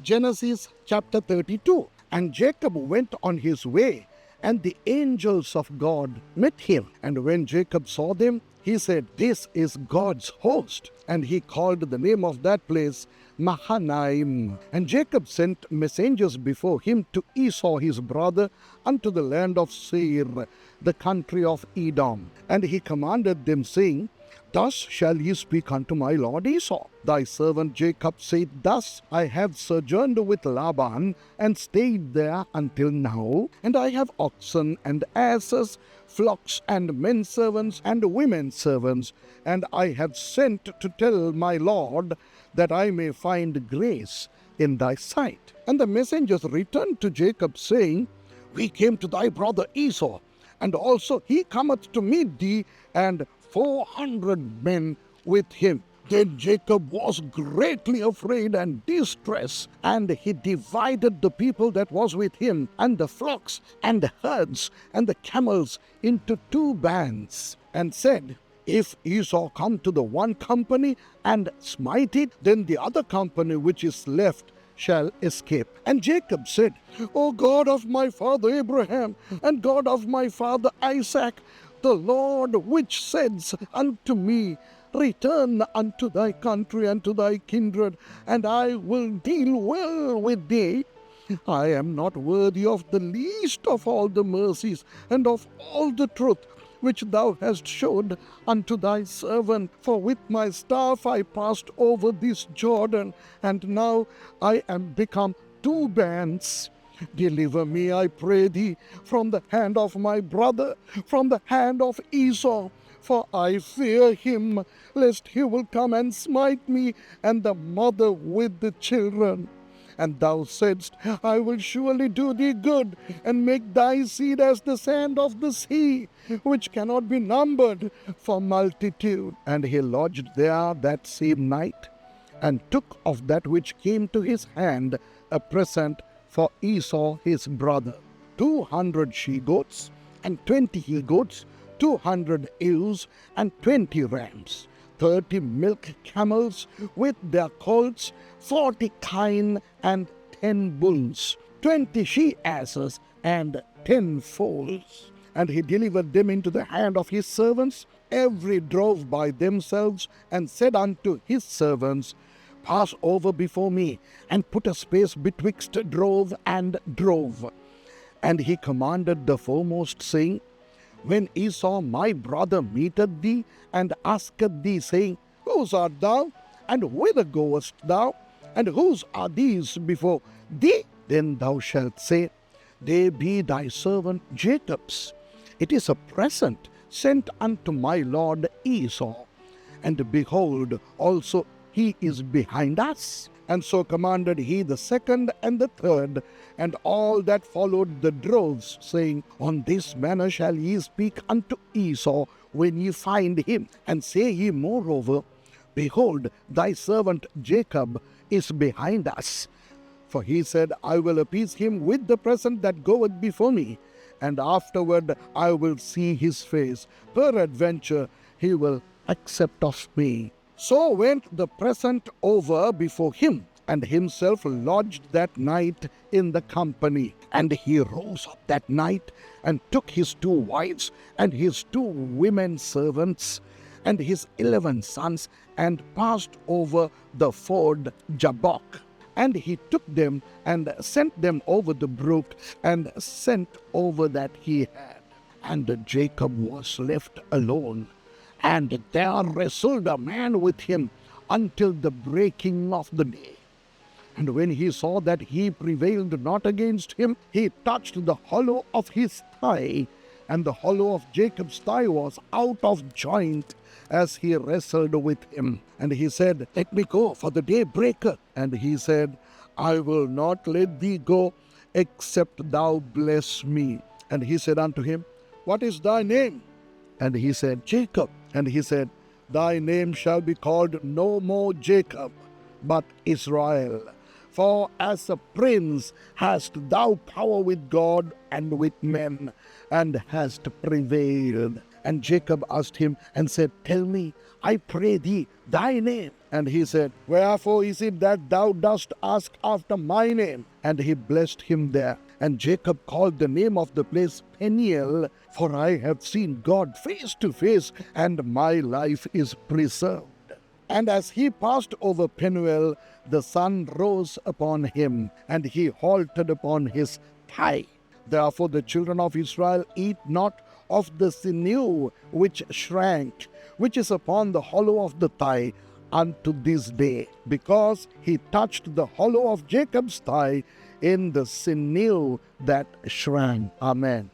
Genesis chapter 32. And Jacob went on his way, and the angels of God met him. And when Jacob saw them, he said, "This is God's host." And he called the name of that place Mahanaim. And Jacob sent messengers before him to Esau his brother unto the land of Seir, the country of Edom. And he commanded them, saying, "Thus shall ye speak unto my lord Esau. Thy servant Jacob said, Thus I have sojourned with Laban, and stayed there until now. And I have oxen and asses, flocks and men servants and women servants. And I have sent to tell my lord, that I may find grace in thy sight." And the messengers returned to Jacob, saying, "We came to thy brother Esau, and also he cometh to meet thee, and 400 men with him." Then Jacob was greatly afraid and distressed, and he divided the people that was with him, and the flocks, and the herds, and the camels into 2 bands, and said, "If Esau come to the one company and smite it, then the other company which is left shall escape." And Jacob said, "O God of my father Abraham, and God of my father Isaac, the Lord which says unto me, Return unto thy country and to thy kindred, and I will deal well with thee. I am not worthy of the least of all the mercies and of all the truth which thou hast showed unto thy servant. For with my staff I passed over this Jordan, and now I am become 2 bands. Deliver me, I pray thee, from the hand of my brother, from the hand of Esau. For I fear him, lest he will come and smite me, and the mother with the children. And thou saidst, I will surely do thee good, and make thy seed as the sand of the sea, which cannot be numbered for multitude." And he lodged there that same night, and took of that which came to his hand a present for Esau his brother, 200 she-goats, and 20 he-goats, 200 ewes, and 20 rams, 30 milk camels with their colts, 40 kine, and 10 bulls, 20 she-asses, and 10 foals. And he delivered them into the hand of his servants. Every drove by themselves, and said unto his servants, "Pass over before me, and put a space betwixt drove and drove." And he commanded the foremost, saying, "When Esau my brother meeteth thee, and asketh thee, saying, Whose art thou? And whither goest thou? And whose are these before thee? Then thou shalt say, They be thy servant Jacob's. It is a present sent unto my lord Esau. And behold, also he is behind us." And so commanded he the second and the third, and all that followed the droves, saying, "On this manner shall ye speak unto Esau when ye find him. And say ye moreover, Behold, thy servant Jacob is behind us. For he said, I will appease him with the present that goeth before me, and afterward I will see his face. Peradventure he will accept of me." So went the present over before him, and himself lodged that night in the company. And he rose up that night, and took his 2 wives, and his 2 women servants, and his 11 sons, and passed over the ford Jabbok. And he took them, and sent them over the brook, and sent over that he had. And Jacob was left alone, and there wrestled a man with him until the breaking of the day. And when he saw that he prevailed not against him, he touched the hollow of his thigh, and the hollow of Jacob's thigh was out of joint as he wrestled with him. And he said, "Let me go, for the day breaketh." And he said, "I will not let thee go, except thou bless me." And he said unto him, "What is thy name?" And he said, "Jacob." And he said, "Thy name shall be called no more Jacob, but Israel. For as a prince hast thou power with God and with men, and hast prevailed." And Jacob asked him and said, Tell me, I pray thee, thy name. And he said, Wherefore is it that thou dost ask after my name? And he blessed him there. And Jacob called the name of the place Peniel, for I have seen God face to face, and my life is preserved. And as he passed over Penuel, the sun rose upon him, and he halted upon his thigh. Therefore the children of Israel eat not of the sinew which shrank, which is upon the hollow of the thigh, unto this day, because he touched the hollow of Jacob's thigh in the sinew that shrank. Amen.